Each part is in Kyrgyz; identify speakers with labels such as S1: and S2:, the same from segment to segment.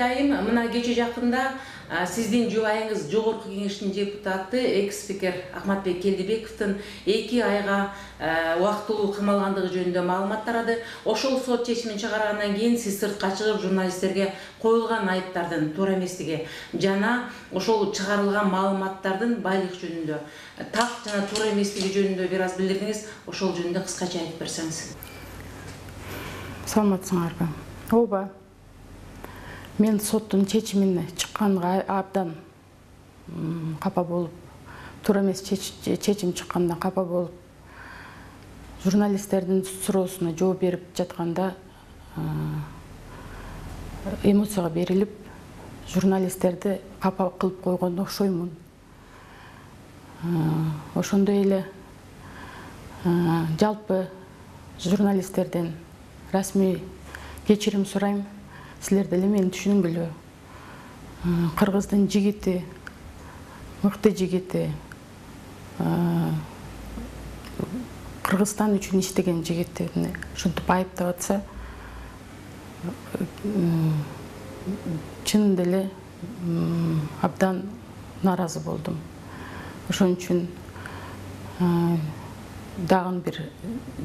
S1: Айым, мына кече жакында сиздин жубайыңыз Жогорку Кеңештин депутаты экс-спикер Ахматбек Келдибековдун 2 айга убактылуу камалгандыгы жөнүндө маалымат тарады. Ошол сот чечимин чыгаргандан кийин сиз сыртка чыгып журналисттерге коюлган айыптардын туура эместиги жана ошол чыгарылган маалыматтардын байлык жөнүндө, так жана туура эместиги жөнүндө бир аз билдирдиңиз. Ошол жөнүндө кыскача айтып берсеңиз.
S2: Саламатсыңарбы? Ооба. Мен соттун чечимине чыкканга абдан капа болуп, туура эмес чечим чыккандан капа болуп, журналисттердин суроосуна жооп берип жатканда эмоцияга берилип, журналисттерди капа кылып койгонго окшоймун. Ошондой эле жалпы журналисттерден расмий кечирим сурайм. Силер деле мени түшүнүңүлө. Кыргыздын жигити, мыкты жигити, Кыргызстан үчүн иштеген жигиттерин ушинтип айыптап атса, чынында эле абдан нааразы болдум. Ошон үчүн дагы бир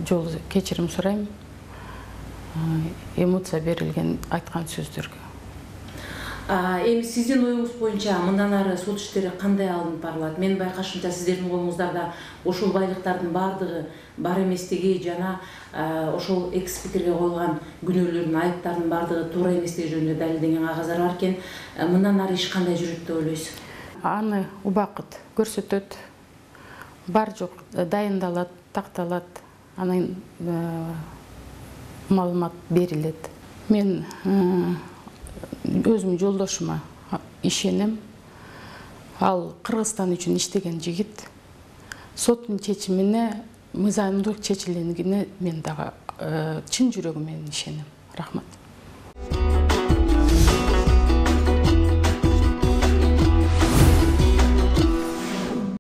S2: жолу кечирим сурайм. Эмоция берилген айткан сөздөргө.
S1: Эми сиздин оюңуз боюнча мындан ары сот иштери кандай алынып барылат? Менин байкашымча сиздердин колуңуздарда ошол байлыктардын бардыгы бар эместиги жана ошол экс-спикерге коюлган күнөөлөрдүн, айыптардын бардыгы туура эместиги жөнүндө далилденген кагаздар бар экен. Мындан ары иш кандай жүрөт деп ойлойсуз?
S2: Аны убакыт көрсөтөт. Бар жок дайындалат, такталат. Анын маалымат берилет. Мен өзүм жолдошума ишенем. Ал Кыргызстан үчүн иштеген жигит. Соттун чечимине мыйзамдуулук чечилгенине мен дагы чын жүрөгүм менен ишенем. Рахмат.